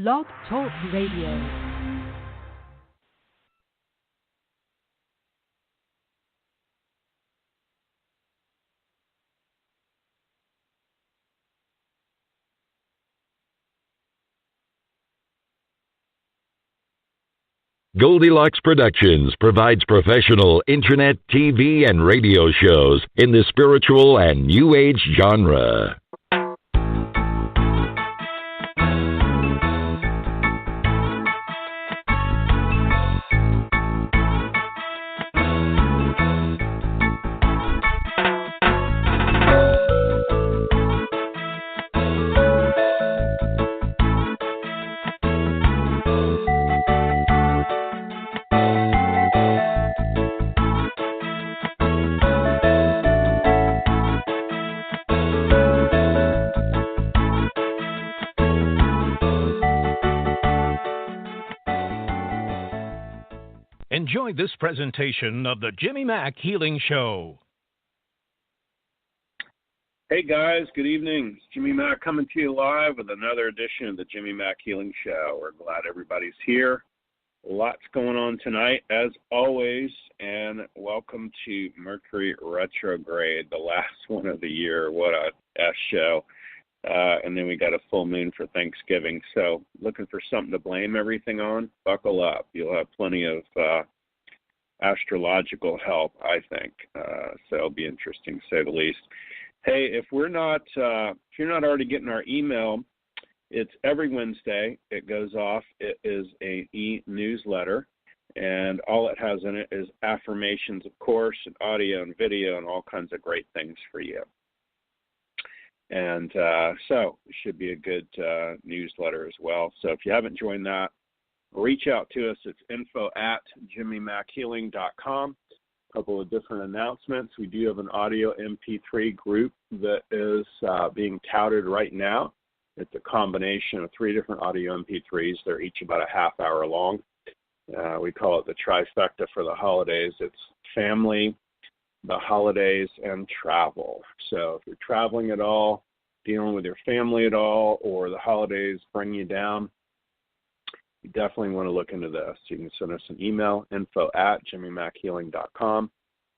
Blog Talk Radio. Goldilocks Productions provides professional internet, TV, and radio shows in the spiritual and New Age genre. Enjoy this presentation of the Jimmy Mack Healing Show. Hey guys, good evening. It's Jimmy Mack coming to you live with another edition of the Jimmy Mack Healing Show. We're glad everybody's here. Lots going on tonight, as always, and welcome to Mercury Retrograde, the last one of the year. What a S show. And then we got a full moon for Thanksgiving. So looking for something to blame everything on? Buckle up. You'll have plenty of astrological help, I think. So it'll be interesting, to say the least. Hey, if you're not already getting our email, it's every Wednesday. It goes off. It is an e-newsletter, and all it has in it is affirmations, of course, and audio and video and all kinds of great things for you. And so it should be a good newsletter as well. So if you haven't joined that, reach out to us. It's info@jimmymackhealing.com. A couple of different announcements. We do have an audio MP3 group that is being touted right now. It's a combination of 3 different audio MP3s. They're each about a half hour long. We call it the trifecta for the holidays. It's family, the holidays, and travel. So if you're traveling at all, dealing with your family at all, or the holidays bring you down, you definitely want to look into this. You can send us an email, info@jimmymackhealing.com.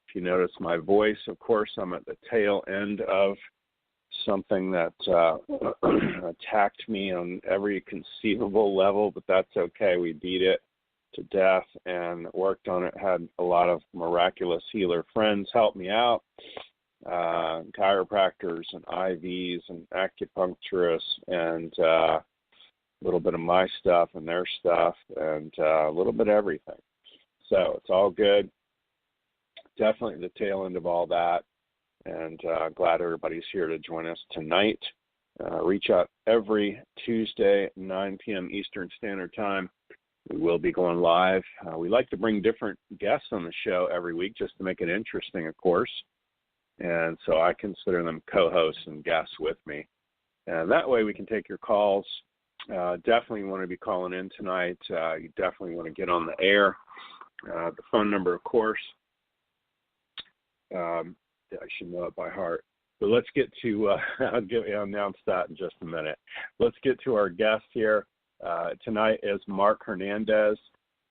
If you notice my voice, of course, I'm at the tail end of something that attacked me on every conceivable level, but that's okay. We beat it to death and worked on it, had a lot of miraculous healer friends help me out, chiropractors and IVs and acupuncturists, and a little bit of my stuff and their stuff, and a little bit of everything. So it's all good. Definitely the tail end of all that, and glad everybody's here to join us tonight. Reach out every Tuesday, 9 p.m. Eastern Standard Time. We will be going live. We like to bring different guests on the show every week just to make it interesting, of course. And so I consider them co-hosts and guests with me. And that way we can take your calls. Definitely want to be calling in tonight. You definitely want to get on the air. The phone number, of course, I should know it by heart. But let's get to, I'll announce that in just a minute. Let's get to our guest here. Tonight is Mark Hernandez,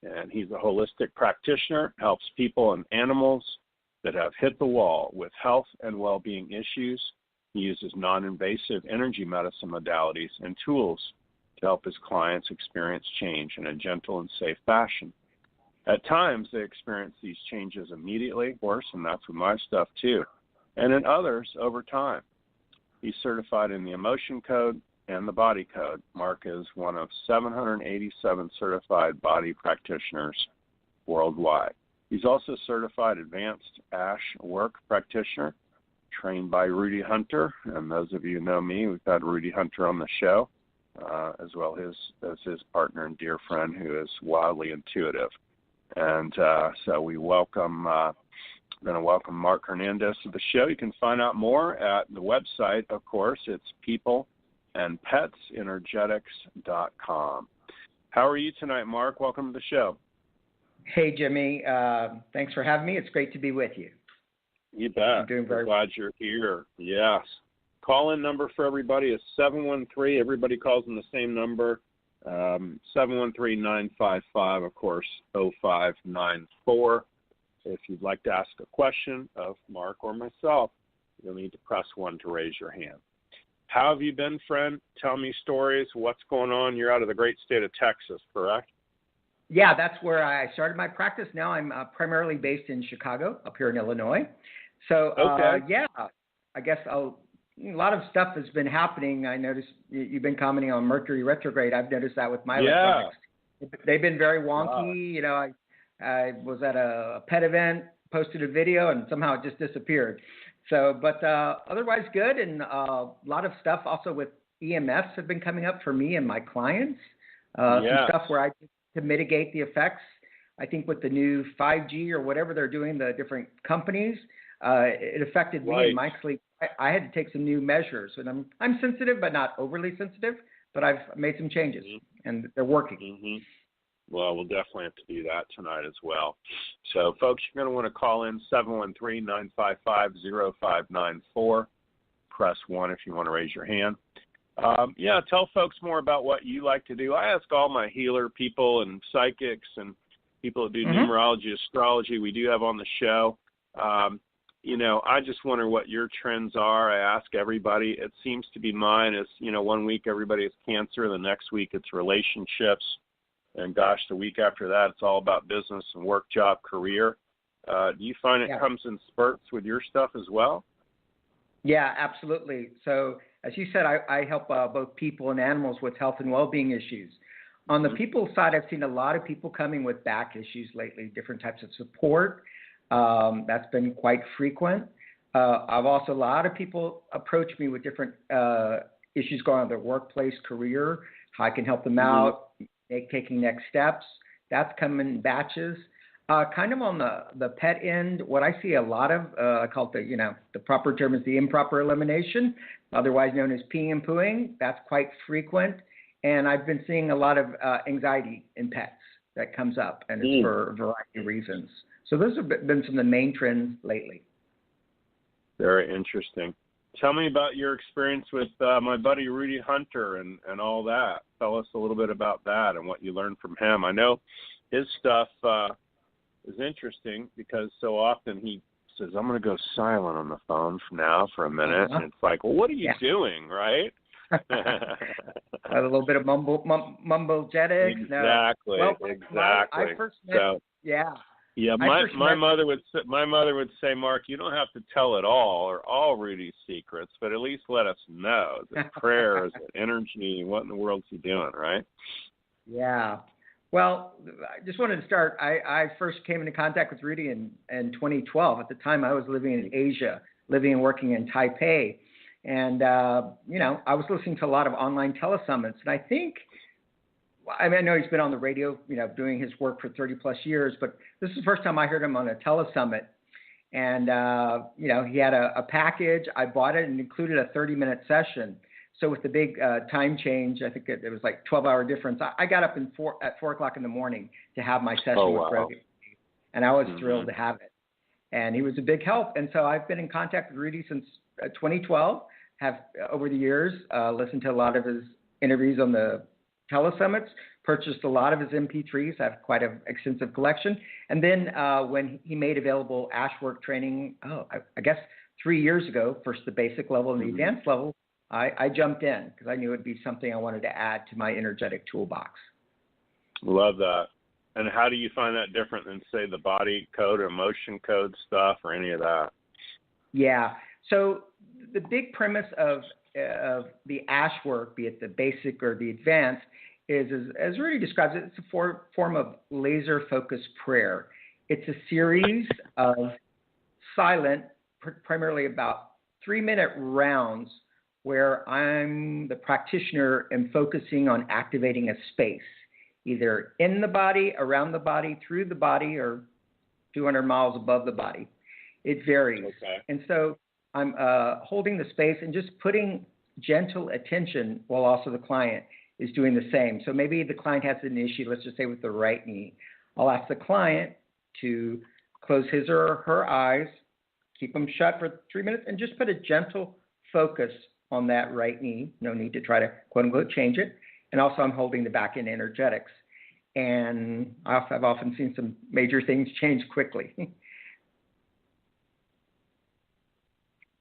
and he's a holistic practitioner, helps people and animals that have hit the wall with health and well-being issues. He uses non-invasive energy medicine modalities and tools to help his clients experience change in a gentle and safe fashion. At times, they experience these changes immediately, of course, and that's with my stuff too, and in others over time. He's certified in the Emotion Code and the Body Code. Mark is one of 787 certified body practitioners worldwide. He's also Certified Advanced ASHWork Practitioner, trained by Rudy Hunter. And those of you who know me, we've had Rudy Hunter on the show, as well as his partner and dear friend who is wildly intuitive. And so we welcome, going to welcome Mark Hernandez to the show. You can find out more at the website, of course. It's peopleandpetsenergetics.com. How are you tonight, Mark? Welcome to the show. Hey, Jimmy. Thanks for having me. It's great to be with you. You bet. I'm doing very glad you're here. Yes. Call-in number for everybody is 713. Everybody calls in the same number. 713-955, of course, 0594. If you'd like to ask a question of Mark or myself, you'll need to press 1 to raise your hand. How have you been, friend? Tell me stories. What's going on? You're out of the great state of Texas, correct? Yeah, that's where I started my practice. Now I'm primarily based in Chicago, up here in Illinois. So, yeah, I guess a lot of stuff has been happening. I noticed you've been commenting on Mercury retrograde. I've noticed that with my electronics. They've been very wonky. Wow. You know, I was at a pet event, posted a video, and somehow it just disappeared. So, but otherwise good, and a lot of stuff also with EMS have been coming up for me and my clients. Some stuff where I to mitigate the effects. I think with the new 5G or whatever they're doing, the different companies, it affected me and my sleep. I had to take some new measures, and I'm sensitive, but not overly sensitive. But I've made some changes, and they're working. Mm-hmm. Well, we'll definitely have to do that tonight as well. So, folks, you're going to want to call in 713-955-0594. Press 1 if you want to raise your hand. Tell folks more about what you like to do. I ask all my healer people and psychics and people that do numerology, astrology, we do have on the show. I just wonder what your trends are. I ask everybody. It seems to be mine is, 1 week everybody has cancer, the next week it's relationships. And gosh, the week after that, it's all about business and work, job, career. Do you find it comes in spurts with your stuff as well? Yeah, absolutely. So as you said, I help both people and animals with health and well-being issues. On the people side, I've seen a lot of people coming with back issues lately, different types of support. That's been quite frequent. I've also, a lot of people approach me with different issues going on in their workplace, career, how I can help them out, taking next steps. That's come in batches. Kind of on the pet end, what I see a lot of, I call it the proper term is the improper elimination, otherwise known as peeing and pooing. That's quite frequent. And I've been seeing a lot of anxiety in pets that comes up, and it's for a variety of reasons. So those have been some of the main trends lately. Very interesting. Tell me about your experience with my buddy Rudy Hunter and all that. Tell us a little bit about that and what you learned from him. I know his stuff is interesting because so often he says, I'm going to go silent on the phone from now for a minute. And it's like, well, what are you doing, right? A little bit of mumble-jetic. Exactly, exactly. I first met, my mother would say, Mark, you don't have to tell it all Rudy's secrets, but at least let us know. Is it prayer? Is it energy? What in the world's he doing, right? Yeah. Well, I just wanted to start. I first came into contact with Rudy in 2012. At the time, I was living in Asia, living and working in Taipei. And, I was listening to a lot of online telesummits. And I know he's been on the radio, doing his work for 30 plus years, but this is the first time I heard him on a telesummit. And, he had a package. I bought it and included a 30-minute session. So with the big time change, I think it was like 12-hour difference. I got up at 4 o'clock in the morning to have my session with Rudy. And I was thrilled to have it. And he was a big help. And so I've been in contact with Rudy since 2012, have over the years listened to a lot of his interviews on the telesummits, purchased a lot of his MP3s, have quite an extensive collection. And then when he made available ASHWork training, I guess 3 years ago, first the basic level and the advanced level, I jumped in because I knew it would be something I wanted to add to my energetic toolbox. Love that. And how do you find that different than, say, the body code or emotion code stuff or any of that? Yeah. So the big premise of the ASHWork, be it the basic or the advanced, is as Rudy describes it, it's a form of laser-focused prayer. It's a series of silent, primarily about 3-minute rounds where I'm the practitioner and focusing on activating a space, either in the body, around the body, through the body, or 200 miles above the body. It varies. Okay. And so I'm holding the space and just putting gentle attention while also the client is doing the same. So maybe the client has an issue, let's just say with the right knee. I'll ask the client to close his or her eyes, keep them shut for 3 minutes, and just put a gentle focus on that right knee. No need to try to, quote unquote, change it. And also I'm holding the back end energetics. And I've often seen some major things change quickly.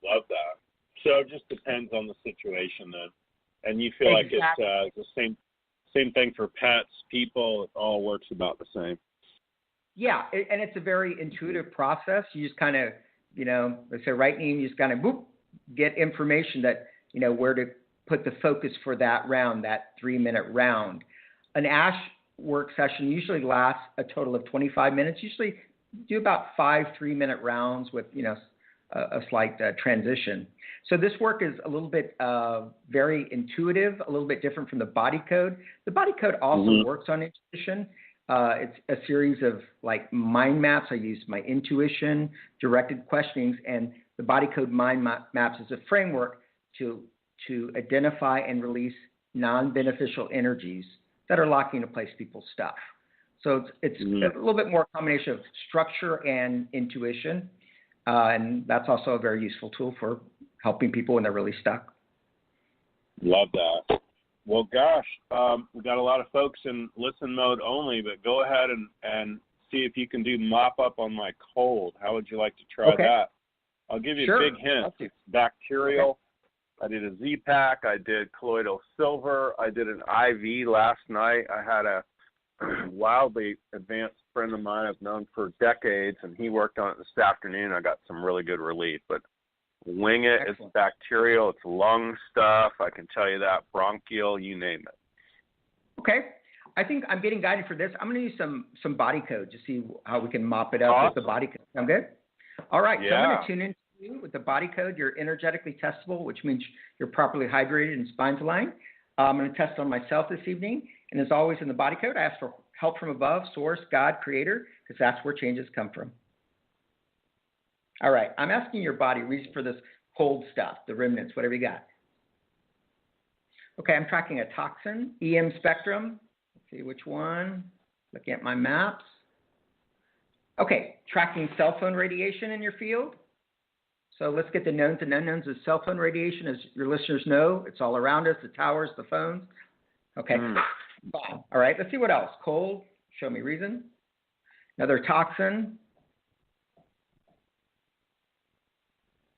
Love that. So it just depends on the situation then. And you feel like it's the same thing for pets, people, it all works about the same. Yeah, and it's a very intuitive process. You just kind of, let's say right knee, you just kind of get information that, where to put the focus for that round, that 3-minute round. An ASHWork session usually lasts a total of 25 minutes. Usually do about 5 3-minute rounds with, a slight transition. So this work is a little bit very intuitive, a little bit different from the body code. The body code also works on intuition. It's a series of like mind maps. I use my intuition, directed questionings, and the body code mind maps is a framework to identify and release non-beneficial energies that are locking into place people's stuff. So it's a little bit more a combination of structure and intuition. And that's also a very useful tool for helping people when they're really stuck. Love that. Well, gosh, we've got a lot of folks in listen mode only, but go ahead and see if you can do mop up on my cold. How would you like to try that? I'll give you a big hint. It's bacterial. I did a Z-Pack. I did colloidal silver. I did an IV last night. I had a wildly advanced friend of mine I've known for decades, and he worked on it this afternoon. I got some really good relief, but wing it. Excellent. It's bacterial. It's lung stuff. I can tell you that. Bronchial, you name it. Okay. I think I'm getting guided for this. I'm going to use some body code to see how we can mop it up with the body code. Sound good? All right. Yeah. So I'm going to tune into you with the body code. You're energetically testable, which means you're properly hydrated and spine's aligned. I'm going to test on myself this evening. And as always in the body code, I ask for help from above, source, God, creator, because that's where changes come from. All right. I'm asking your body, reason for this cold stuff, the remnants, whatever you got. Okay. I'm tracking a toxin, EM spectrum. Let's see which one. Looking at my maps. Okay. Tracking cell phone radiation in your field. So let's get the knowns and unknowns of cell phone radiation. As your listeners know, it's all around us, the towers, the phones. Okay. All right. Let's see what else. Cold. Show me reason. Another toxin.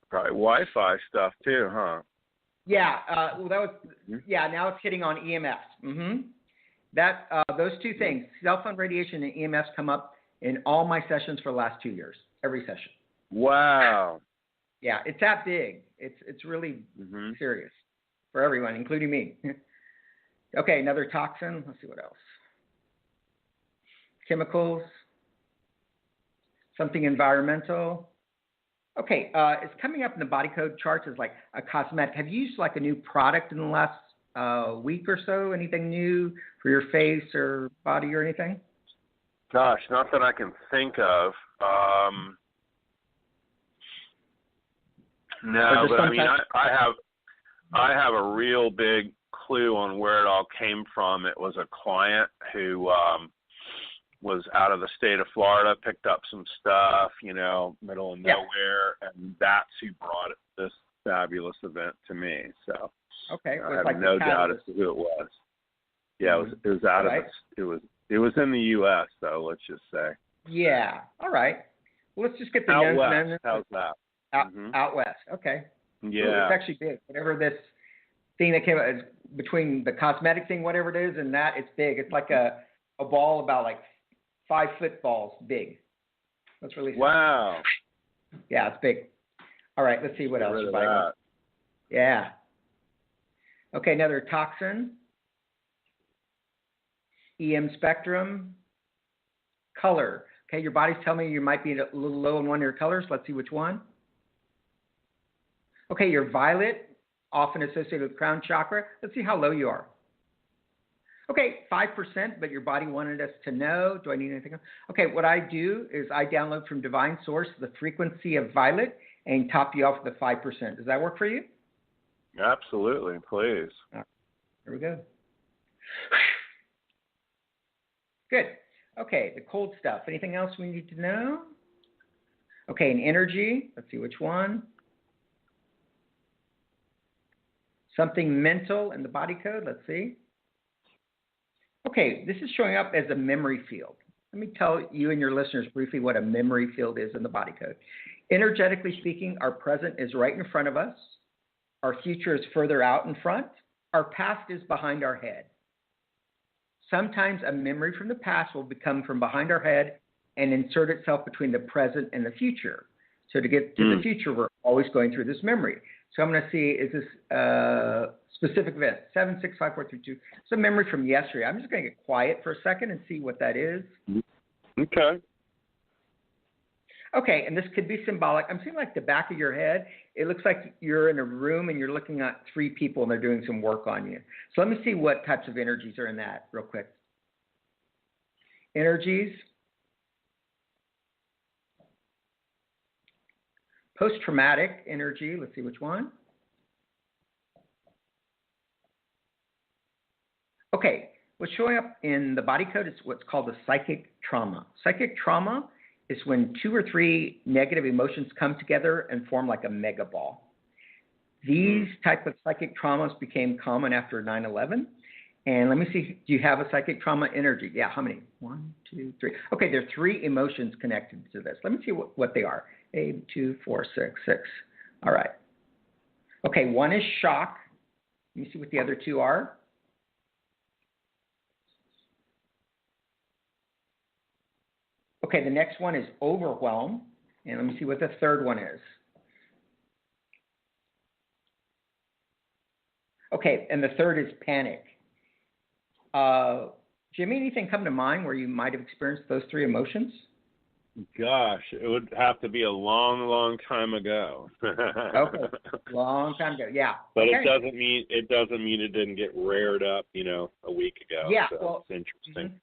Probably Wi-Fi stuff too, huh? Yeah. Well, that was. Yeah. Now it's hitting on EMS. That those two things, cell phone radiation and EMS, come up in all my sessions for the last 2 years. Every session. Wow. Yeah, it's that big. It's really serious for everyone, including me. Okay, another toxin. Let's see what else. Chemicals. Something environmental. Okay, it's coming up in the body code charts as like a cosmetic. Have you used like a new product in the last week or so? Anything new for your face or body or anything? Gosh, not that I can think of. No, but I mean, I have a real big clue on where it all came from. It was a client who was out of the state of Florida, picked up some stuff, middle of nowhere, and that's who brought this fabulous event to me. So okay, I have no doubt as to who it was. Yeah, it was out of it was in the U.S. though. Let's just say. Yeah. All right. Well, let's just get the out west. How's that? Out west. Okay. Yeah. Ooh, it's actually big. Whatever this thing that came out is between the cosmetic thing, whatever it is, and that, it's big. It's like a ball about like 5 footballs big. Let's release it. Wow. Yeah, it's big. All right, let's see what else. Yeah. Okay, another toxin. EM spectrum. Color. Okay, your body's telling me you might be a little low in one of your colors. Let's see which one. Okay, you're violet, often associated with crown chakra. Let's see how low you are. Okay, 5%, but your body wanted us to know. Do I need anything else? Okay, what I do is I download from Divine Source the frequency of violet and top you off with the 5%. Does that work for you? Absolutely, please. Here we go. Good. Okay, the cold stuff. Anything else we need to know? Okay, and energy. Let's see which one. Something mental in the body code. Let's see. Okay, this is showing up as a memory field. Let me tell you and your listeners briefly what a memory field is in the body code. Energetically speaking, our present is right in front of us. Our future is further out in front. Our past is behind our head. Sometimes a memory from the past will become from behind our head and insert itself between the present and the future. So to get to the future, we're always going through this memory. So I'm going to see, is this specific event? 7654322. It's a memory from yesterday. I'm just going to get quiet for a second and see what that is. Okay. Okay, and this could be symbolic. I'm seeing like the back of your head. It looks like you're in a room and you're looking at 3 people and they're doing some work on you. So let me see what types of energies are in that real quick. Energies. Post-traumatic energy. Let's see which one. Okay, what's showing up in the body code is what's called a psychic trauma. Psychic trauma is when 2 or 3 negative emotions come together and form like a mega ball. These type of psychic traumas became common after 9/11. And let me see, do you have a psychic trauma energy? Yeah, how many? 1, 2, 3. Okay, there are 3 emotions connected to this. Let me see what they are. 8, 2, 4, 6, 6. All right. Okay, one is shock. Let me see what the other 2 are. Okay, the next one is overwhelm. And let me see what the third one is. Okay, and the third is panic. Jimmy, anything come to mind where you might have experienced those 3 emotions? Gosh, it would have to be a long, long time ago. Okay, long time ago, yeah. But okay. it doesn't mean it didn't get rared up, a week ago. Yeah, so well, it's interesting.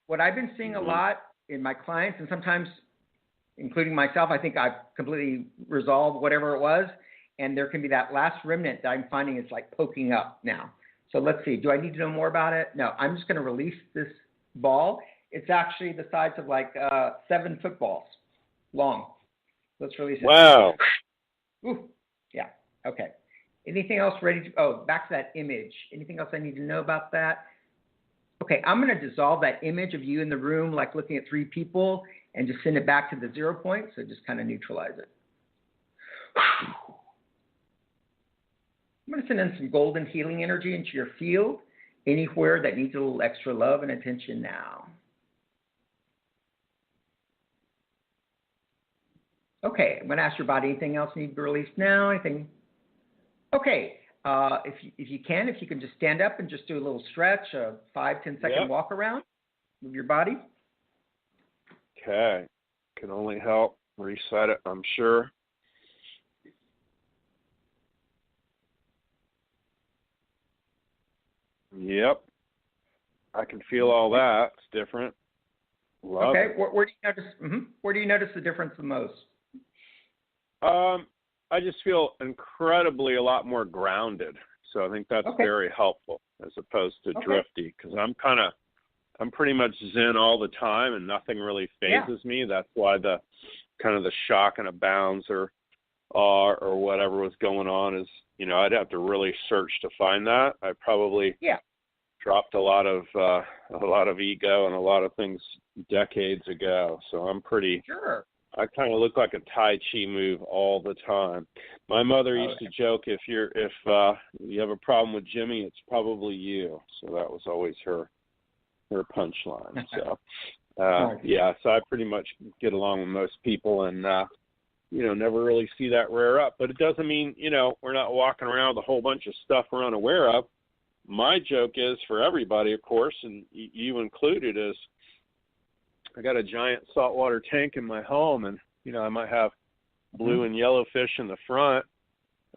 What I've been seeing a lot in my clients, and sometimes, including myself, I think I've completely resolved whatever it was, and there can be that last remnant that I'm finding is like poking up now. So let's see. Do I need to know more about it? No, I'm just going to release this ball. It's actually the size of like 7 footballs long. Let's release it. Wow. Ooh, yeah. Okay. Anything else ready to? Back to that image. Anything else I need to know about that? Okay, I'm going to dissolve that image of you in the room, like looking at 3 people, and just send it back to the 0 point. So just kind of neutralize it. I'm going to send in some golden healing energy into your field, anywhere that needs a little extra love and attention now. Okay, I'm going to ask your body, anything else need to be released now? Anything? Okay, if you can just stand up and just do a little stretch, a 5-10 second walk around, move your body. Okay, can only help reset it, I'm sure. Yep, I can feel all that. It's different. Love it. Where do you notice? Where do you notice the difference the most? I just feel incredibly a lot more grounded. So I think that's very helpful as opposed to drifty, because I'm pretty much zen all the time and nothing really phases me. That's why the kind of the shock and a bounce or whatever was going on is, I'd have to really search to find that. I probably dropped a lot of ego and a lot of things decades ago. So I'm pretty I kind of look like a Tai Chi move all the time. My mother used to joke, if you have a problem with Jimmy, it's probably you. So that was always her punchline. So so I pretty much get along with most people and never really see that rear up. But it doesn't mean, we're not walking around with a whole bunch of stuff we're unaware of. My joke is, for everybody, of course, and you included, is I got a giant saltwater tank in my home, and, I might have blue and yellow fish in the front,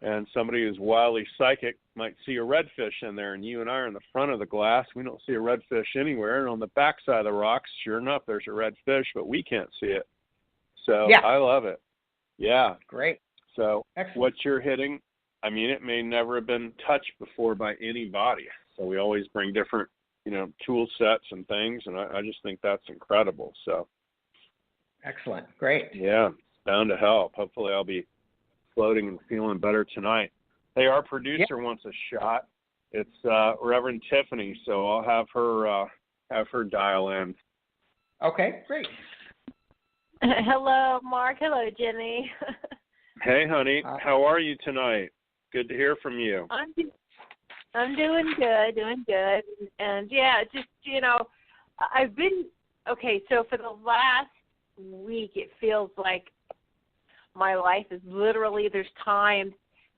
and somebody who's wildly psychic might see a redfish in there, and you and I are in the front of the glass. We don't see a redfish anywhere, and on the back side of the rocks, sure enough, there's a redfish, but we can't see it. So I love it. Yeah. Great. So excellent. What you're hitting, it may never have been touched before by anybody. So we always bring different, tool sets and things, and I just think that's incredible. So excellent. Great. Yeah, it's bound to help. Hopefully I'll be floating and feeling better tonight. Hey, our producer wants a shot. It's Reverend Tiffany, so I'll have her have her dial in. Okay, great. Hello, Mark. Hello, Jimmy. Hey, honey. How are you tonight? Good to hear from you. I'm doing good. And yeah, just, I've been, so for the last week, it feels like my life is literally, there's times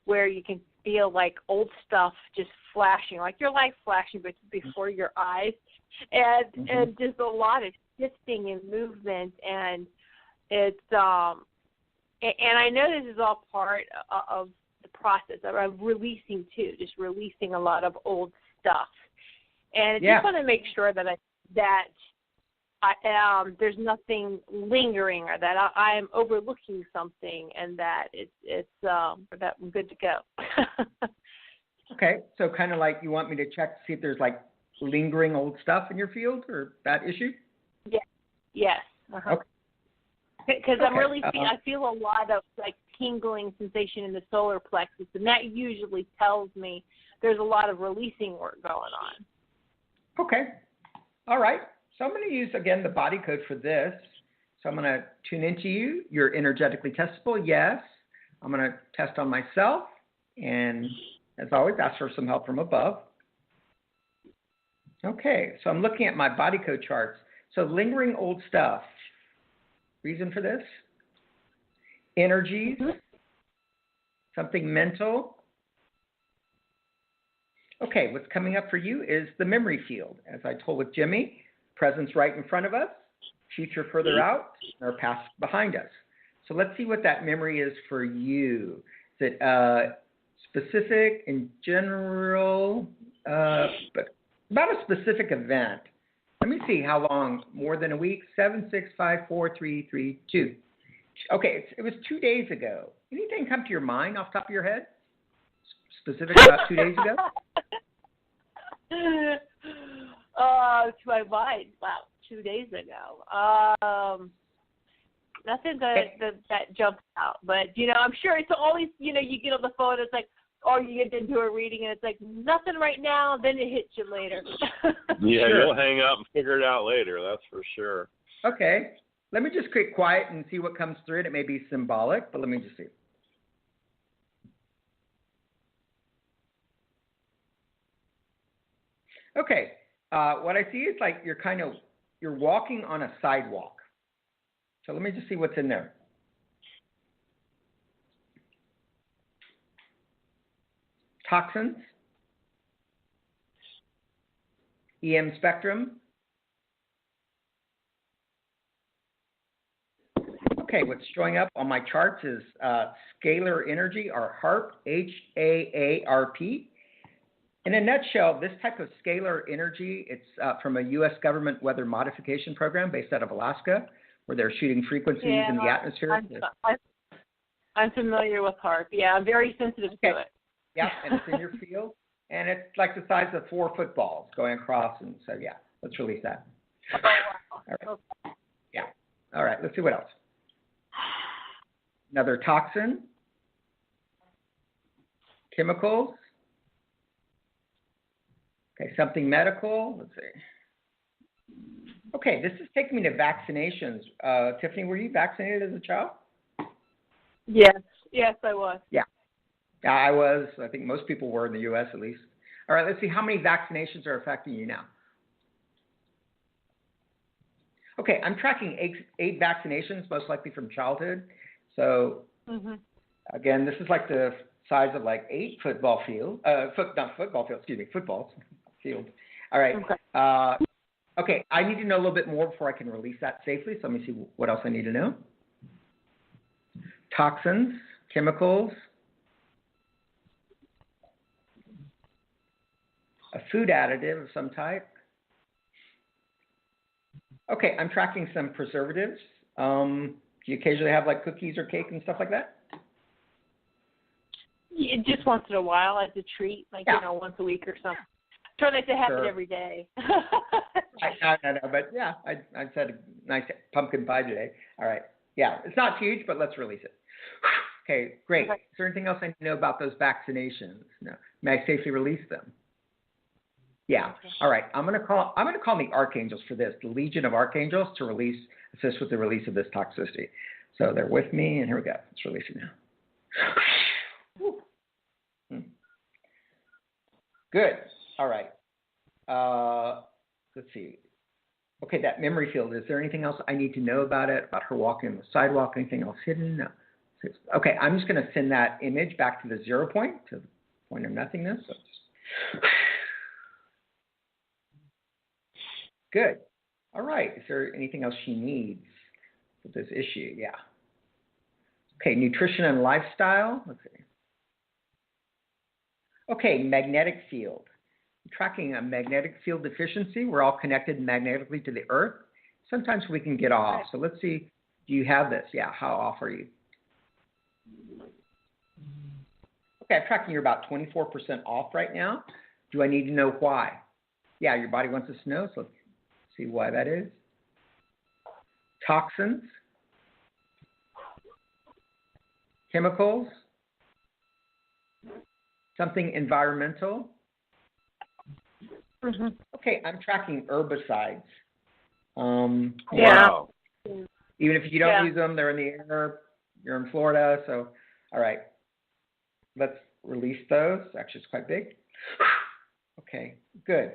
where you can feel like old stuff just flashing, like your life flashing before your eyes, and just a lot of shifting and movement, and it's and I know this is all part of the process of releasing too, just releasing a lot of old stuff, and I just want to make sure that there's nothing lingering, or that I'm overlooking something, and that that I'm good to go. Okay, so kind of like you want me to check to see if there's like lingering old stuff in your field or that issue? Yes. Uh-huh. Okay. Because I'm really I feel a lot of like tingling sensation in the solar plexus, and that usually tells me there's a lot of releasing work going on. Okay. All right. So I'm going to use, again, the body code for this. So I'm going to tune into you. You're energetically testable. Yes. I'm going to test on myself. And as always, ask for some help from above. Okay. So I'm looking at my body code charts. So lingering old stuff. Reason for this? Energies. Something mental. Okay. What's coming up for you is the memory field. As I told with Jimmy, presence right in front of us, future further out, or past behind us. So let's see what that memory is for you. Is it specific, in general, but about a specific event? Let me see how long. More than a week? 7, 6, 5, 4, 3, 3, 2. Okay, it was 2 days ago. Anything come to your mind off the top of your head? Specific about 2 days ago? To my mind, wow, 2 days ago. Nothing that jumps out, but I'm sure it's always, you get on the phone, it's like, or you get into a reading and it's like nothing right now, then it hits you later. Yeah, sure. You'll hang up and figure it out later, that's for sure. Okay, let me just get quiet and see what comes through it. It may be symbolic, but let me just see. Okay. What I see is like you're walking on a sidewalk. So let me just see what's in there. Toxins, EM spectrum. Okay, what's showing up on my charts is scalar energy, or HAARP, HAARP. In a nutshell, this type of scalar energy, it's from a U.S. government weather modification program based out of Alaska, where they're shooting frequencies in the atmosphere. I'm familiar with HAARP. Yeah, I'm very sensitive to it. Yeah, and it's in your field, and it's like the size of 4 footballs going across, and so yeah, let's release that. Oh, wow. All right. Okay. Yeah. All right, let's see what else. Another toxin, chemicals. Okay, something medical. Let's see. Okay, this is taking me to vaccinations. Tiffany, were you vaccinated as a child? Yes, I was. Yeah, I was. I think most people were in the U.S. at least. All right, let's see how many vaccinations are affecting you now. Okay, I'm tracking 8 vaccinations, most likely from childhood. So, again, this is like the size of like 8 football field. Footballs field. All right. Okay, I need to know a little bit more before I can release that safely. So let me see what else I need to know. Toxins, chemicals, a food additive of some type. Okay, I'm tracking some preservatives. Do you occasionally have like cookies or cake and stuff like that? Yeah, just once in a while as a treat, like, once a week or something. Try not to have it every day. No, but yeah, I said a nice pumpkin pie today. All right. Yeah, it's not huge, but let's release it. Okay, great. Okay. Is there anything else I need to know about those vaccinations? No. May I safely release them? Yeah. All right. I'm gonna call the archangels for this, the Legion of Archangels, to assist with the release of this toxicity. So they're with me, and here we go. Let's release it now. Good. All right. Let's see. Okay, that memory field. Is there anything else I need to know about it? About her walking on the sidewalk? Anything else hidden? No. Okay, I'm just going to send that image back to the 0 point, to the point of nothingness. So good. All right. Is there anything else she needs with this issue? Yeah. Okay, nutrition and lifestyle. Let's see. Okay, magnetic field. Tracking a magnetic field deficiency. We're all connected magnetically to the earth. Sometimes we can get off. So let's see. Do you have this? Yeah. How off are you? Okay, I'm tracking you're about 24% off right now. Do I need to know why? Yeah, your body wants us to know, so let's see why that is. Toxins, chemicals, something environmental. Mm-hmm. Okay, I'm tracking herbicides. Wow. Even if you don't use them, they're in the air. You're in Florida, so all right. Let's release those. Actually, it's quite big. Okay, good.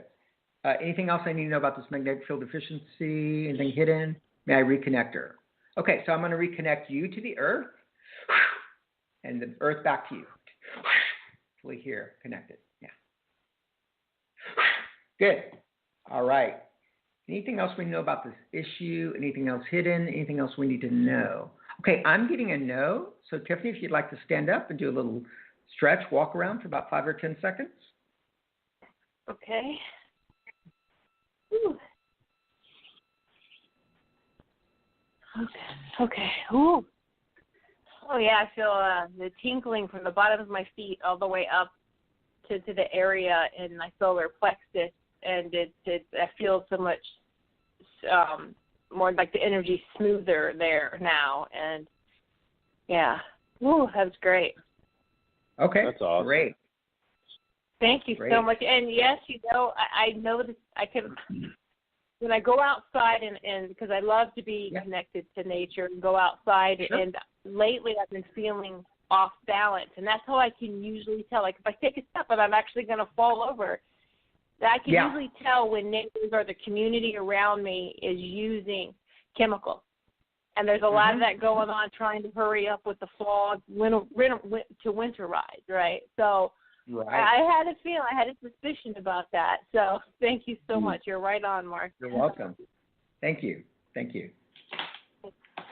Anything else I need to know about this magnetic field deficiency? Anything hidden? May I reconnect her? Okay, so I'm going to reconnect you to the earth and the earth back to you. Fully here, connected. Yeah. Good. All right. Anything else we know about this issue? Anything else hidden? Anything else we need to know? Okay, I'm getting a no. So, Tiffany, if you'd like to stand up and do a little stretch, walk around for about 5 or 10 seconds. Okay. Ooh. Okay. Ooh. Oh, yeah, I feel the tinkling from the bottom of my feet all the way up to the area in my solar plexus, and I feel so much more like the energy smoother there now, and yeah, ooh, that was great. Okay, that's awesome. Great. Thank you so much. And yes, I know that I can, when I go outside and because I love to be connected to nature and go outside, and lately I've been feeling off balance, and that's how I can usually tell. Like if I take a step and I'm actually going to fall over, I can usually tell when neighbors or the community around me is using chemicals. And there's a lot of that going on, trying to hurry up with the fall to winterize, right? So I had a feeling, I had a suspicion about that. So thank you so much. You're right on, Mark. You're welcome. Thank you.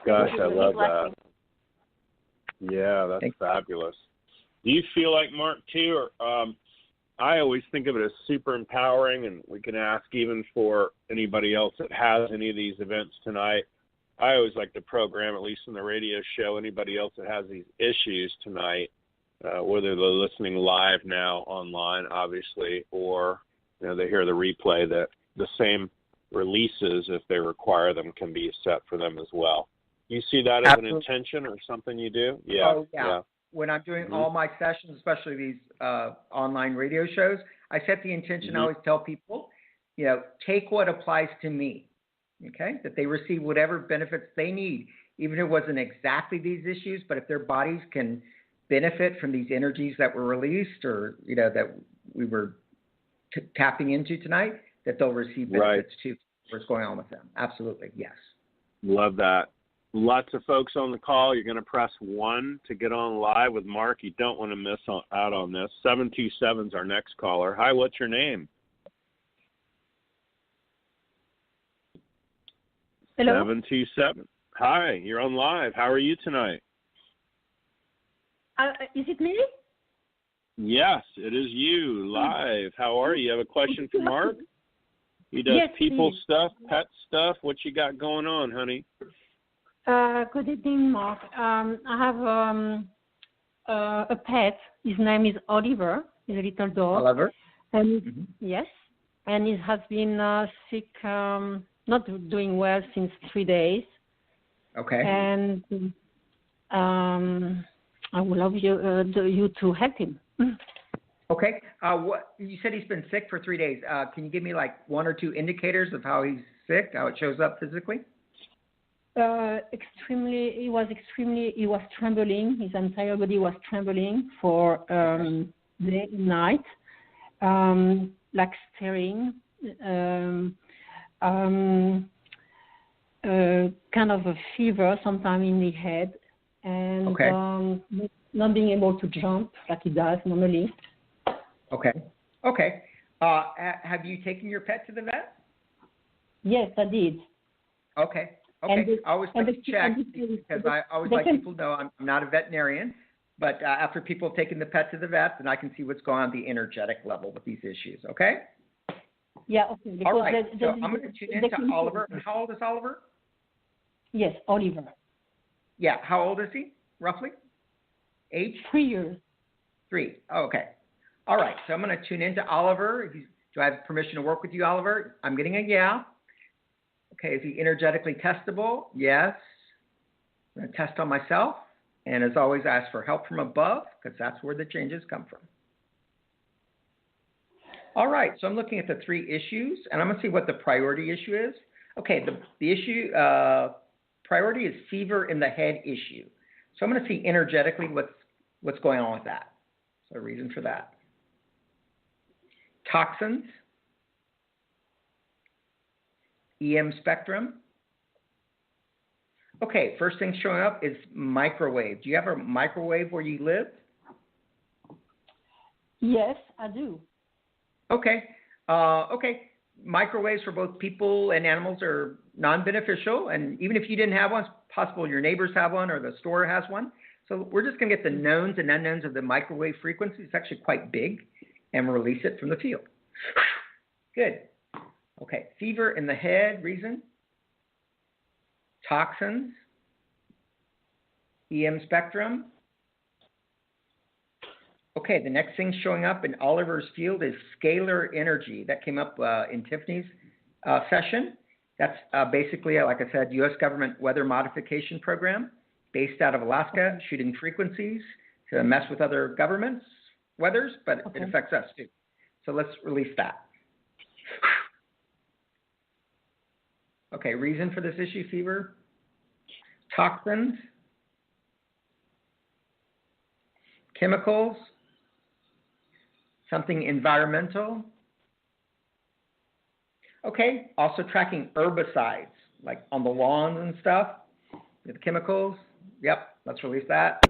Gosh, I love that. Yeah, that's fabulous. Do you feel like, Mark, too, or I always think of it as super empowering, and we can ask even for anybody else that has any of these events tonight. I always like to program, at least in the radio show, anybody else that has these issues tonight, whether they're listening live now online, obviously, or they hear the replay, that the same releases, if they require them, can be set for them as well. You see that as an intention or something you do? Yeah. Oh, yeah. When I'm doing all my sessions, especially these online radio shows, I set the intention. I always tell people, take what applies to me, okay? That they receive whatever benefits they need, even if it wasn't exactly these issues, but if their bodies can benefit from these energies that were released or, that we were tapping into tonight, that they'll receive benefits too. What's going on with them. Absolutely, yes. Love that. Lots of folks on the call. You're going to press 1 to get on live with Mark. You don't want to miss out on this. 727 is our next caller. Hi, what's your name? Hello. 727. Hi, you're on live. How are you tonight? Is it me? Yes, it is you, live. How are you? You have a question for Mark? He does people stuff, pet stuff. What you got going on, honey? Good evening, Mark. I have a pet. His name is Oliver. He's a little dog. Oliver? And yes, and he has been sick, not doing well since 3 days. Okay. And I would love you to help him. Okay. What you said he's been sick for 3 days. Can you give me like one or two indicators of how he's sick, how it shows up physically? He was trembling. His entire body was trembling for day and night, like staring, kind of a fever sometime in the head, and not being able to jump like he does normally. Okay. Okay. Have you taken your pet to the vet? Yes, I did. Okay. Okay. I always like to check because I always like people to know I'm not a veterinarian, but after people have taken the pet to the vet, then I can see what's going on at the energetic level with these issues. Okay. Yeah. Okay. All right. So I'm going to tune into Oliver. And how old is Oliver? Yes, Oliver. Yeah. How old is he, roughly? Age? 3 years. 3. Oh, okay. All right. So I'm going to tune into Oliver. Do I have permission to work with you, Oliver? I'm getting a yeah. Okay. Is he energetically testable? Yes. I'm going to test on myself. And as always, ask for help from above because that's where the changes come from. All right. So I'm looking at the 3 issues, and I'm going to see what the priority issue is. Okay. The issue priority is fever in the head issue. So I'm going to see energetically what's going on with that. So a reason for that. Toxins, EM spectrum. Okay, first thing showing up is microwave. Do you have a microwave where you live? Yes, I do. Okay. Okay. Microwaves for both people and animals are non-beneficial, and even if you didn't have one, it's possible your neighbors have one or the store has one. So we're just going to get the knowns and unknowns of the microwave frequency. It's actually quite big, and release it from the field. Good. Okay, fever in the head, reason. Toxins. EM spectrum. Okay, the next thing showing up in Oliver's field is scalar energy. That came up in Tiffany's session. That's basically, like I said, U.S. government weather modification program based out of Alaska, shooting frequencies to mess with other governments' weathers, but it affects us too. So let's release that. Okay, reason for this issue, fever. Toxins. Chemicals. Something environmental. Okay, also tracking herbicides, like on the lawns and stuff. The chemicals. Yep, let's release that.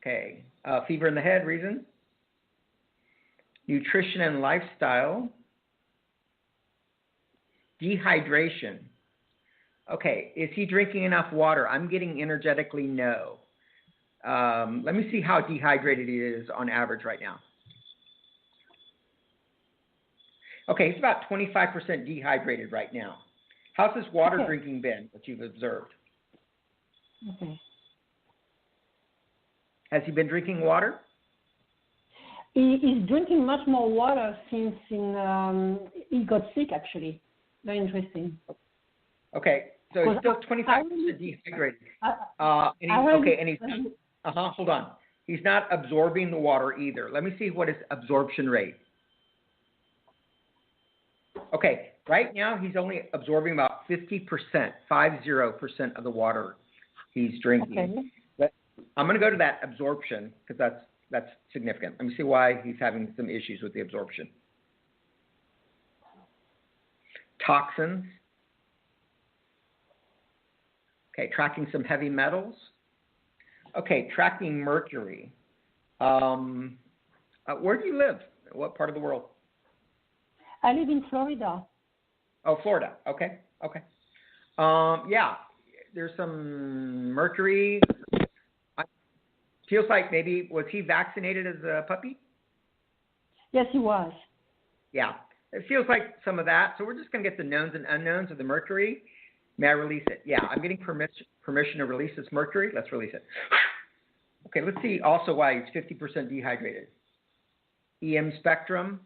Okay, fever in the head, reason. Nutrition and lifestyle. Dehydration. Okay, is he drinking enough water? I'm getting energetically no. Let me see how dehydrated he is on average right now. Okay, he's about 25% dehydrated right now. How's his water drinking been that you've observed? Okay. Has he been drinking water? He's drinking much more water since he got sick, actually. Very interesting. Okay, so he's still 25% dehydrated. And he's hold on. He's not absorbing the water either. Let me see what his absorption rate. Okay, right now he's only absorbing about 50%, 50% of the water he's drinking. Okay. But I'm going to go to that absorption because that's significant. Let me see why he's having some issues with the absorption. Toxins. Okay, tracking some heavy metals. Okay, tracking mercury. Where do you live? What part of the world? I live in Florida. Oh, Florida. Okay. Yeah, there's some mercury. Feels like maybe, was he vaccinated as a puppy? Yes, he was. Yeah, it feels like some of that. So we're just going to get the knowns and unknowns of the mercury. May I release it? Yeah, I'm getting permission to release this mercury. Let's release it. Okay, let's see also why he's 50% dehydrated. EM spectrum.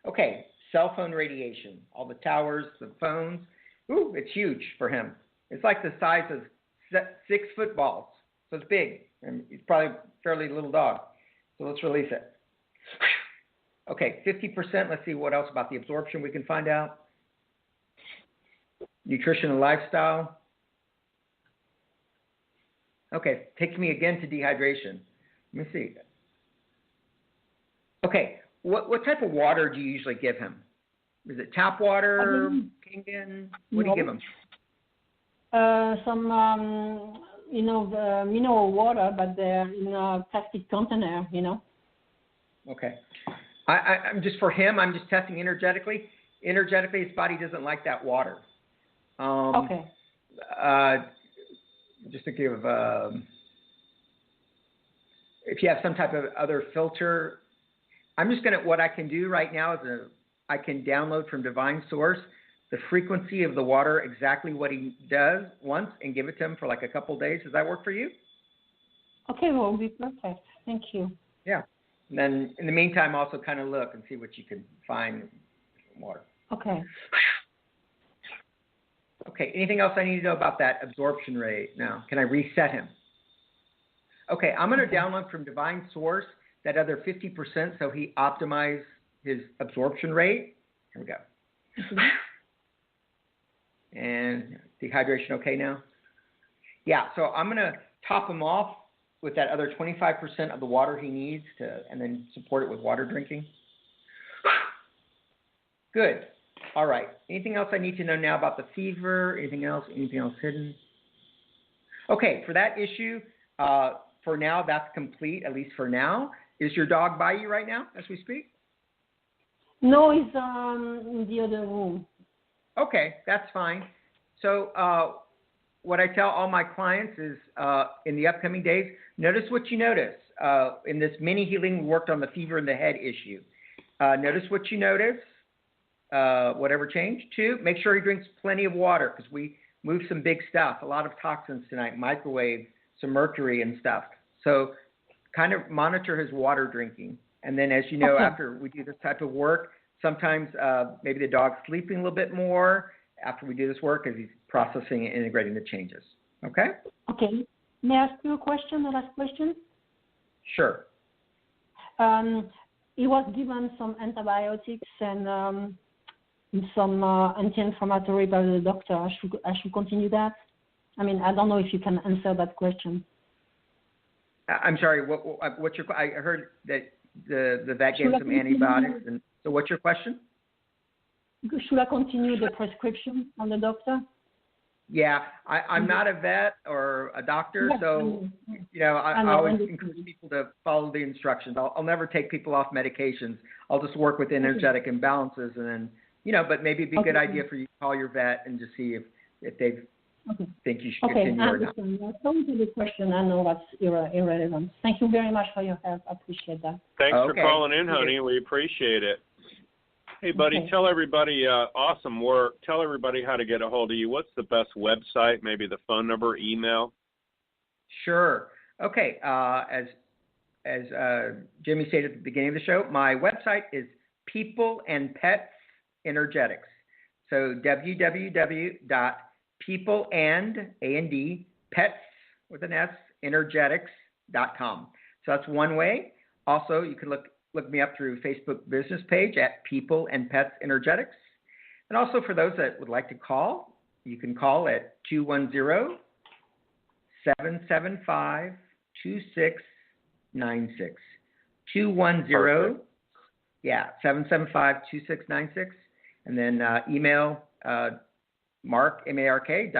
Okay, cell phone radiation. All the towers, the phones. Ooh, it's huge for him. It's like the size of 6 footballs. So it's big And he's probably a fairly little dog. So let's release it. Okay, 50%. Let's see what else about the absorption we can find out. Nutrition and lifestyle. Okay, takes me again to dehydration. Let me see. Okay, what type of water do you usually give him? Is it tap water, Kangen? What do you give him? Some, the mineral water, but they're in a plastic container, Okay. I'm just for him. I'm just testing energetically. Energetically, his body doesn't like that water. Okay. Just to give, if you have some type of other filter, I'm just gonna. What I can do right now is I can download from Divine Source the frequency of the water, exactly what he does once, and give it to him for like a couple days. Does that work for you? Okay, well, it'll be perfect. Thank you. Yeah. And then in the meantime, also kind of look and see what you can find in water. Okay. Okay, anything else I need to know about that absorption rate now? Can I reset him? Okay, I'm going to download from Divine Source that other 50% so he optimizes his absorption rate. Here we go. And dehydration okay now? Yeah, so I'm going to top him off with that other 25% of the water he needs and then support it with water drinking. Good. All right. Anything else I need to know now about the fever? Anything else hidden? Okay, for that issue, for now, that's complete, at least for now. Is your dog by you right now as we speak? No, he's in the other room. Okay, that's fine. So what I tell all my clients is in the upcoming days, notice what you notice. In this mini healing, we worked on the fever and the head issue. Notice what you notice. Whatever changed. 2, make sure he drinks plenty of water because we moved some big stuff, a lot of toxins tonight, microwave, some mercury and stuff. So kind of monitor his water drinking. And then as you know, after we do this type of work, sometimes maybe the dog's sleeping a little bit more after we do this work as he's processing and integrating the changes. Okay? Okay. May I ask you a question, the last question? Sure. He was given some antibiotics and some anti-inflammatory by the doctor. I should continue that? I mean, I don't know if you can answer that question. I'm sorry. What's your? I heard that the vet gave some antibiotics. And so, what's your question? Should I continue the prescription from the doctor? Yeah, I'm not a vet or a doctor, so I always encourage people to follow the instructions. I'll never take people off medications. I'll just work with energetic imbalances, and then but maybe it'd be a good idea for you to call your vet and just see if they think you should continue or not. Okay, don't do the question. I know that's irrelevant. Thank you very much for your help. I appreciate that. Thanks for calling in, honey. We appreciate it. Hey, buddy, tell everybody, awesome work. Tell everybody how to get a hold of you. What's the best website, maybe the phone number, email? Sure. Okay. As Jimmy stated at the beginning of the show, my website is People and Pets Energetics. So www.peopleandpets with an S energetics.com. So that's one way. Also, you can look me up through Facebook business page at People and Pets Energetics. And also for those that would like to call, you can call at 210-775-2696. 210, 775-2696. And then email Mark, M-A-R-K,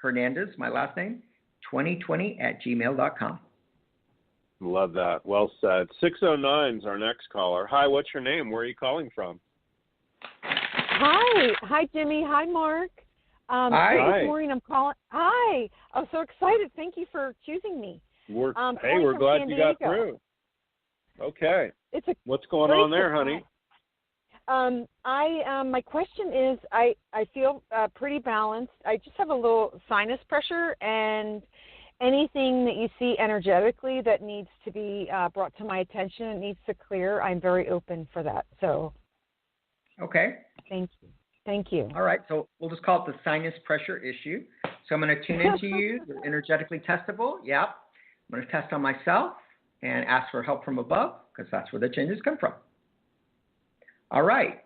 Hernandez, my last name, 2020@gmail.com. Love that. Well said. 609 is our next caller. Hi, what's your name? Where are you calling from? Hi, Jimmy. Hi, Mark. Hi. This morning I'm calling. Hi. I'm so excited. Thank you for choosing me. We're glad you got through. Okay. What's going on there, honey? My question is, I feel pretty balanced. I just have a little sinus pressure, and anything that you see energetically that needs to be brought to my attention, it needs to clear, I'm very open for that. So. Okay. Thank you. All right. So we'll just call it the sinus pressure issue. So I'm going to tune into you. You're energetically testable. Yep. I'm going to test on myself and ask for help from above because that's where the changes come from. All right.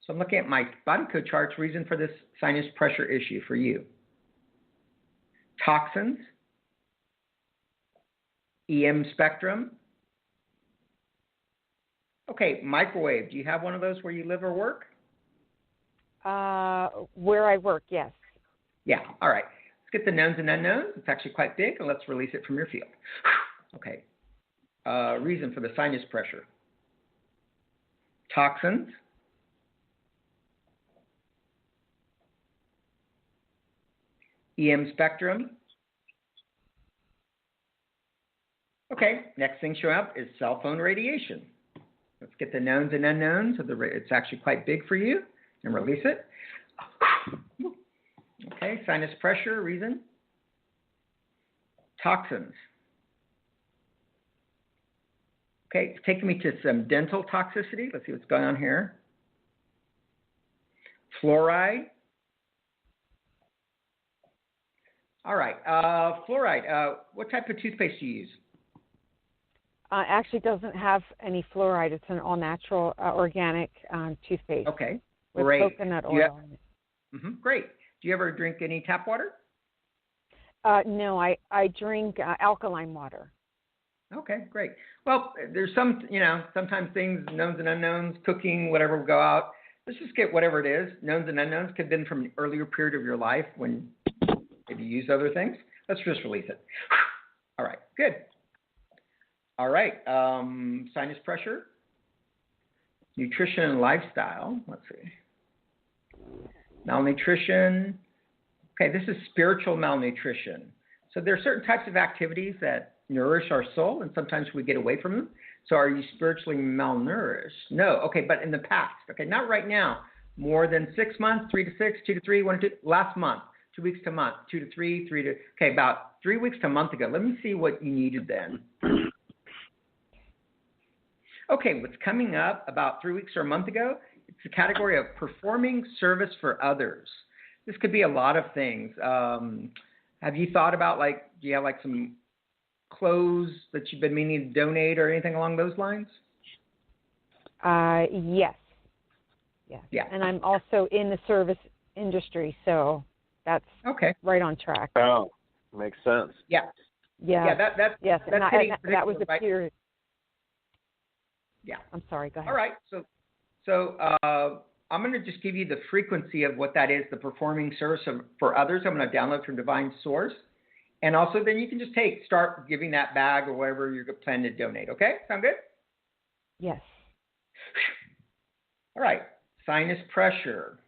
So I'm looking at my body code charts, reason for this sinus pressure issue for you. Toxins, EM spectrum. Okay, microwave. Do you have one of those where you live or work? Where I work, yes. Yeah, all right. Let's get the knowns and unknowns. It's actually quite big, and let's release it from your field. Okay. Reason for the sinus pressure. Toxins. EM spectrum. Okay, next thing showing up is cell phone radiation. Let's get the knowns and unknowns. It's actually quite big for you, and release it. Okay, sinus pressure, reason. Toxins. Okay, it's taking me to some dental toxicity. Let's see what's going on here. Fluoride. All right, fluoride. What type of toothpaste do you use? Actually doesn't have any fluoride. It's an all-natural, organic toothpaste. Okay, with great. Coconut oil in it. Great. Do you ever drink any tap water? No, I drink alkaline water. Okay, great. Well, there's sometimes things, knowns and unknowns, cooking, whatever will go out. Let's just get whatever it is. Knowns and unknowns could have been from an earlier period of your life when maybe you used other things. Let's just release it. All right, good. All right, sinus pressure, nutrition and lifestyle. Let's see. Malnutrition. Okay, this is spiritual malnutrition. So there are certain types of activities that nourish our soul, and sometimes we get away from them. So are you spiritually malnourished? No. Okay, but in the past. Okay, not right now. More than 6 months, 3 to 6, 2 to 3, 1 to 2. Last month, 2 weeks to month, 2 to 3, 3 to. Okay, about 3 weeks to a month ago. Let me see what you needed then. Okay, what's coming up about 3 weeks or a month ago? It's the category of performing service for others. This could be a lot of things. Have you thought about, do you have some clothes that you've been meaning to donate or anything along those lines? Yes. Yeah. And I'm also in the service industry, so that's right on track. Oh, makes sense. Yeah. Yeah. That's that was a right? period. Yeah. I'm sorry. Go ahead. All right. So I'm going to just give you the frequency of what that is, the performing service for others. I'm going to download from Divine Source. And also then you can just start giving that bag or whatever you're planning to donate. Okay? Sound good? Yes. All right. Sinus pressure.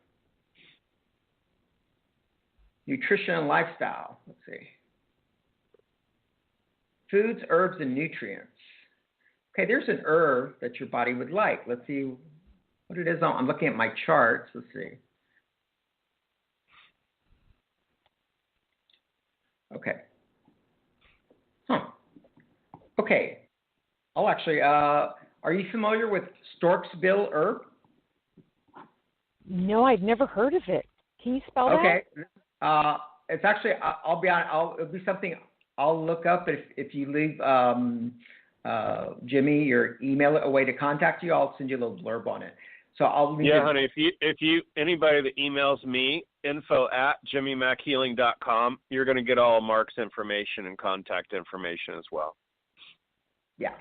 Nutrition and lifestyle. Let's see. Foods, herbs, and nutrients. Okay, there's an herb that your body would like. Let's see what it is. I'm looking at my charts. Let's see. Okay. Okay. I'll actually, are you familiar with stork's bill herb? No, I've never heard of it. Can you spell that? Okay. It's actually, I'll be honest, it'll be something I'll look up if you leave Jimmy your email away to contact you. I'll send you a little blurb on it. So I'll leave honey. If you anybody that emails me info@jimmymackhealing.com, you're going to get all of Mark's information and contact information as well. Yeah.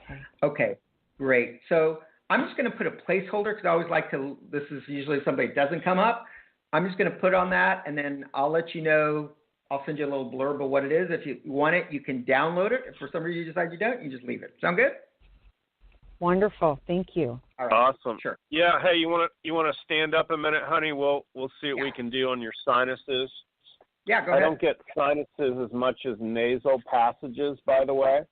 Okay. Great. So I'm just going to put a placeholder because I always like to. This is usually somebody that doesn't come up. I'm just going to put on that, and then I'll let you know. I'll send you a little blurb of what it is. If you want it, you can download it. If for some reason you decide you don't, you just leave it. Sound good? Wonderful. Thank you. All right. Awesome. Sure. Yeah. Hey, you want to stand up a minute, honey? We'll see what we can do on your sinuses. Yeah. Go ahead. I don't get sinuses as much as nasal passages, by the way.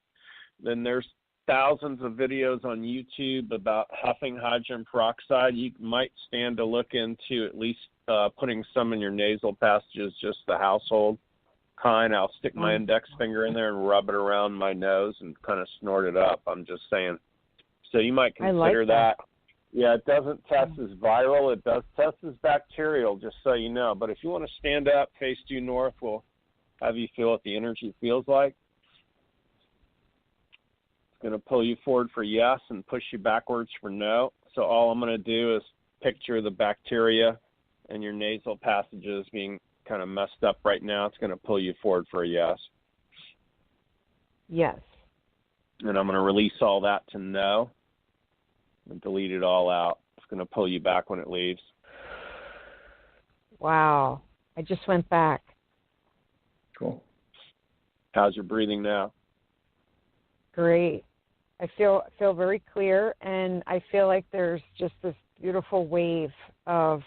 Then there's thousands of videos on YouTube about huffing hydrogen peroxide. You might stand to look into at least putting some in your nasal passages, just the household kind. I'll stick my index finger in there and rub it around my nose and kind of snort it up. I'm just saying. So you might consider that. Yeah, it doesn't test as viral. It does test as bacterial, just so you know. But if you want to stand up, face due north, we'll have you feel what the energy feels like. going to pull you forward for yes and push you backwards for no. So all I'm going to do is picture the bacteria and your nasal passages being kind of messed up right now. It's going to pull you forward for a yes. Yes. And I'm going to release all that to no and delete it all out. It's going to pull you back when it leaves. Wow. I just went back. Cool. How's your breathing now? Great. I feel very clear, and I feel like there's just this beautiful wave of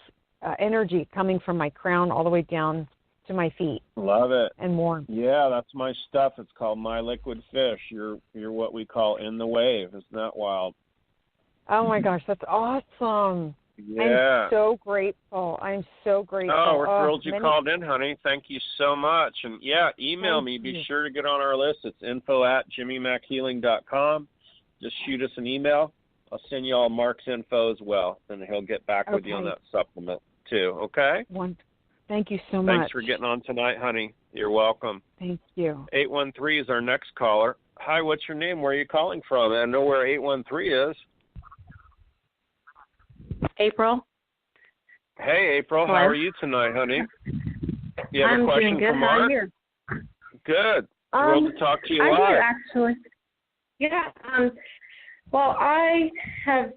energy coming from my crown all the way down to my feet. Love it. And warm. Yeah, that's my stuff. It's called My Liquid Fish. You're what we call in the wave. Isn't that wild? Oh my gosh, that's awesome. Yeah. I'm so grateful. Oh, we're thrilled you called in, honey. Thank you so much. And yeah, email me. Be sure to get on our list. It's info@jimmymackhealing.com. Just shoot us an email. I'll send you all Mark's info as well, and he'll get back with you on that supplement too. Okay? Thank you so much. Thanks for getting on tonight, honey. You're welcome. Thank you. 813 is our next caller. Hi, what's your name? Where are you calling from? I know where 813 is. April. Hey, April. Hello. How are you tonight, honey? You have I'm a question doing good. for How are Mark? you? Good. Thrilled to talk to you I live. do, actually. Yeah. Well, I have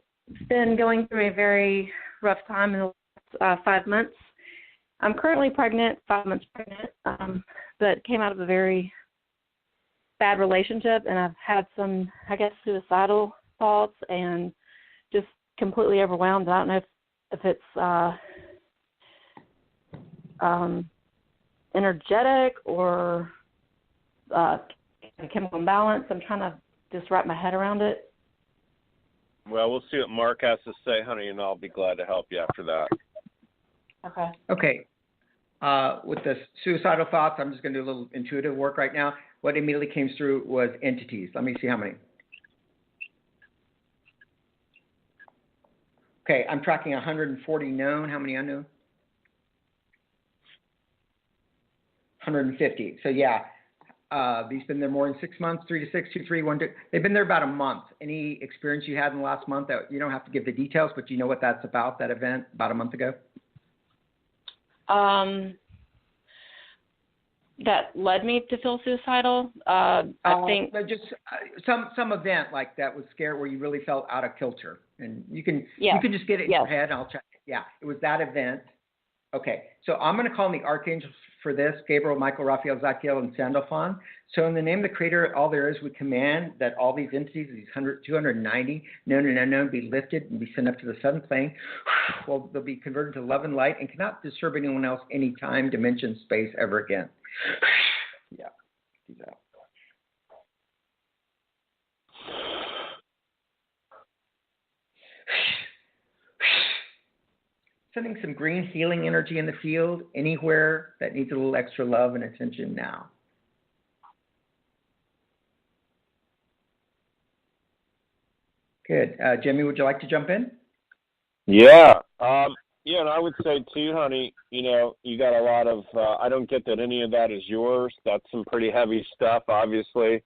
been going through a very rough time in the last 5 months. I'm currently pregnant, 5 months pregnant, but came out of a very bad relationship, and I've had some, I guess, suicidal thoughts and just completely overwhelmed. I don't know if it's energetic or chemical imbalance. I'm trying to just wrap my head around it. Well, we'll see what Mark has to say, honey, and I'll be glad to help you after that. Okay. With the suicidal thoughts, I'm just going to do a little intuitive work right now. What immediately came through was entities. Let me see how many. Okay, I'm tracking 140 known. How many unknown? 150. So yeah, these been there more than 6 months, 3 to 6, 2, 3, 1, 2. They've been there about a month. Any experience you had in the last month that you don't have to give the details, but you know what that's about, that event about a month ago? That led me to feel suicidal. I think just some event like that was scary where you really felt out of kilter, and you can just get it in your head. I'll check. Yeah, it was that event. Okay, so I'm going to call on the archangels for this: Gabriel, Michael, Raphael, Zadkiel, and Sandalphon. So in the name of the Creator, all there is, we command that all these entities, these 290 known and unknown, be lifted and be sent up to the seventh plane. Well, they'll be converted to love and light and cannot disturb anyone else, any time, dimension, space, ever again. Yeah, do that. Sending some green healing energy in the field, anywhere that needs a little extra love and attention now. Good. Jimmy, would you like to jump in? Yeah. Yeah, and I would say too, honey, you got a lot of, I don't get that any of that is yours. That's some pretty heavy stuff, obviously.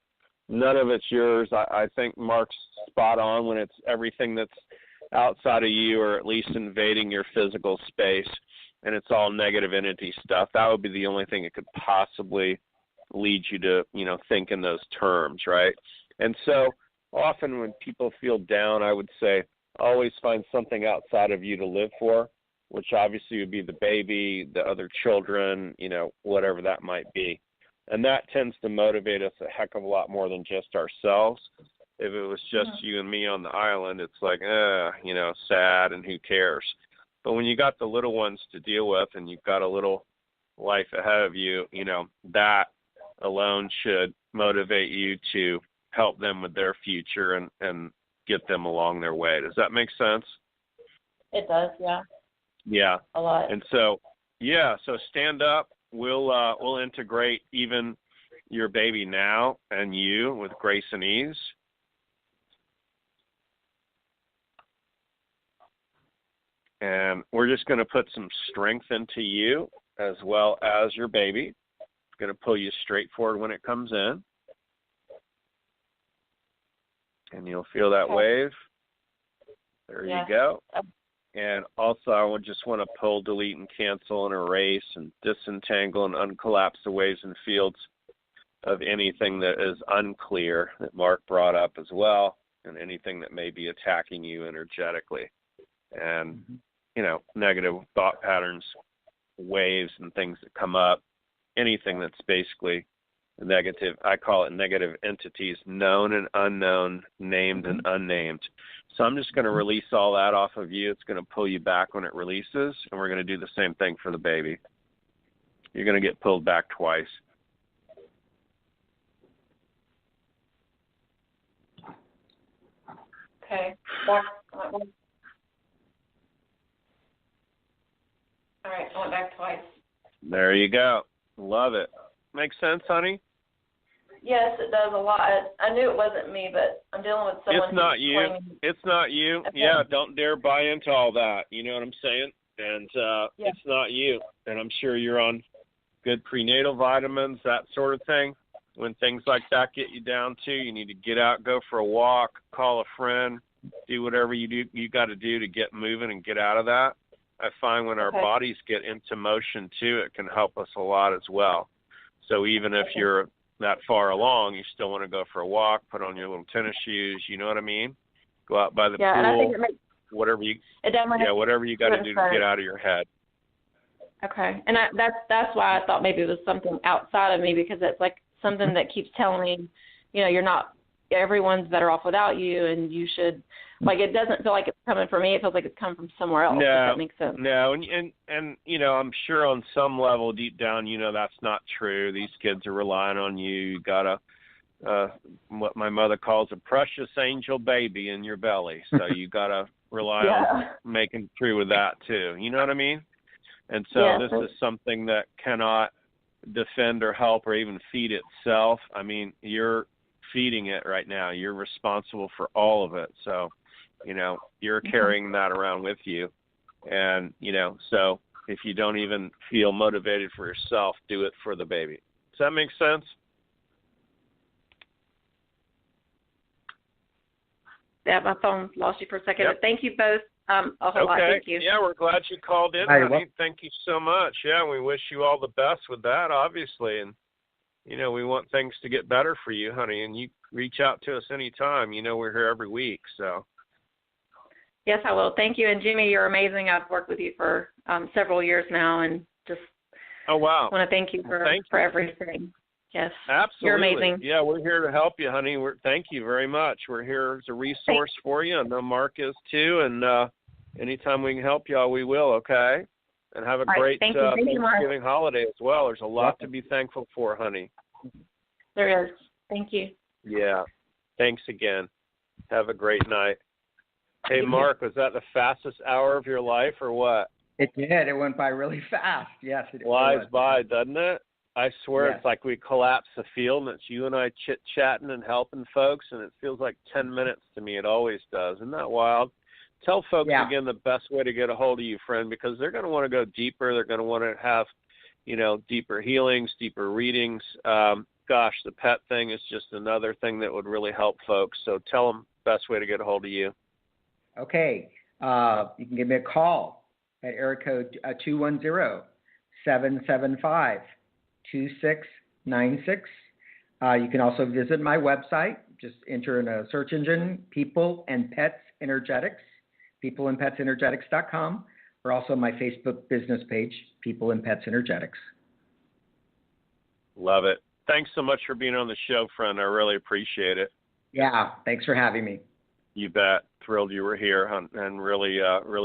None of it's yours. I think Mark's spot on when it's everything that's outside of you or at least invading your physical space, and it's all negative entity stuff. That would be the only thing that could possibly lead you to, think in those terms, right? And so often when people feel down, I would say always find something outside of you to live for, which obviously would be the baby, the other children, whatever that might be. And that tends to motivate us a heck of a lot more than just ourselves. If it was just you and me on the island, it's like, sad and who cares. But when you got the little ones to deal with and you've got a little life ahead of you, that alone should motivate you to help them with their future and get them along their way. Does that make sense? it does, yeah. Yeah. A lot. And so, so stand up. We'll integrate even your baby now and you with grace and ease. And we're just going to put some strength into you as well as your baby. It's going to pull you straight forward when it comes in. And you'll feel that wave. There you go. And also, I would just want to pull, delete, and cancel, and erase, and disentangle, and uncollapse the waves and fields of anything that is unclear that Mark brought up as well, and anything that may be attacking you energetically. And, negative thought patterns, waves, and things that come up, anything that's basically negative, I call it negative entities, known and unknown, named and unnamed. So I'm just going to release all that off of you. It's going to pull you back when it releases, and we're going to do the same thing for the baby. You're going to get pulled back twice. Okay. All right, I went back twice. There you go. Love it. Makes sense, honey? Yes, it does a lot. I knew it wasn't me, but I'm dealing with someone. It's not you. It's not you. Okay. Yeah, don't dare buy into all that. You know what I'm saying? And it's not you. And I'm sure you're on good prenatal vitamins, that sort of thing. When things like that get you down to, you need to get out, go for a walk, call a friend, do whatever you got to do to get moving and get out of that. I find when our bodies get into motion too, it can help us a lot as well. So even if you're that far along, you still want to go for a walk, put on your little tennis shoes, you know what I mean? Go out by the pool, and I think it makes, whatever you got to do to get out of your head. Okay, and that's why I thought maybe it was something outside of me, because it's like something that keeps telling me, you're not, everyone's better off without you, and you should, like, it doesn't feel like it's coming from me. It feels like it's coming from somewhere else. No, if that makes sense. No, and I'm sure on some level deep down, that's not true. These kids are relying on you. You got what my mother calls a precious angel baby in your belly. So you got to rely on making through with that too. You know what I mean? And so this is something that cannot defend or help or even feed itself. I mean, you're feeding it right now. You're responsible for all of it. So, you're carrying that around with you. And, so if you don't even feel motivated for yourself, do it for the baby. Does that make sense? Yeah, my phone lost you for a second. But thank you both a whole lot. Thank you. Yeah, we're glad you called in, honey. Thank you so much. Yeah, we wish you all the best with that, obviously. And, we want things to get better for you, honey. And you reach out to us anytime. We're here every week, so. Yes, I will. Thank you. And Jimmy, you're amazing. I've worked with you for several years now, and just want to thank you for everything. Yes. Absolutely. You're amazing. Yeah, we're here to help you, honey. Thank you very much. We're here as a resource for you. I know Mark is too, and anytime we can help y'all, we will, okay? And have a great Thanksgiving holiday as well. There's a lot to be thankful for, honey. There is. Thank you. Yeah. Thanks again. Have a great night. Hey, Mark, was that the fastest hour of your life or what? It did. It went by really fast. Yes, it flies by, doesn't it? I swear it's like we collapse the field, and it's you and I chit-chatting and helping folks, and it feels like 10 minutes to me. It always does. Isn't that wild? Tell folks again the best way to get a hold of you, friend, because they're going to want to go deeper. They're going to want to have, deeper healings, deeper readings. Gosh, the pet thing is just another thing that would really help folks. So tell them the best way to get a hold of you. Okay. You can give me a call at area code 210-775-2696. You can also visit my website. Just enter in a search engine, People and Pets Energetics, peopleandpetsenergetics.com, or also my Facebook business page, People and Pets Energetics. Love it. Thanks so much for being on the show, friend. I really appreciate it. Yeah, thanks for having me. You bet. Thrilled you were here and really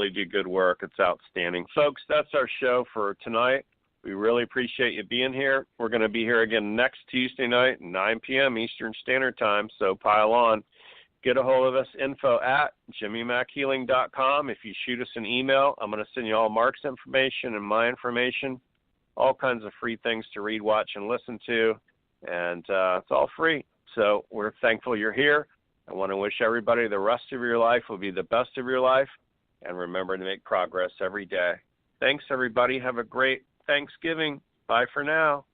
do good work. It's outstanding. Folks, that's our show for tonight. We really appreciate you being here. We're going to be here again next Tuesday night, 9 p.m. Eastern Standard Time, so pile on. Get a hold of us, info@jimmymackhealing.com. If you shoot us an email, I'm going to send you all Mark's information and my information, all kinds of free things to read, watch, and listen to, and it's all free. So we're thankful you're here. I want to wish everybody the rest of your life will be the best of your life, and remember to make progress every day. Thanks, everybody. Have a great Thanksgiving. Bye for now.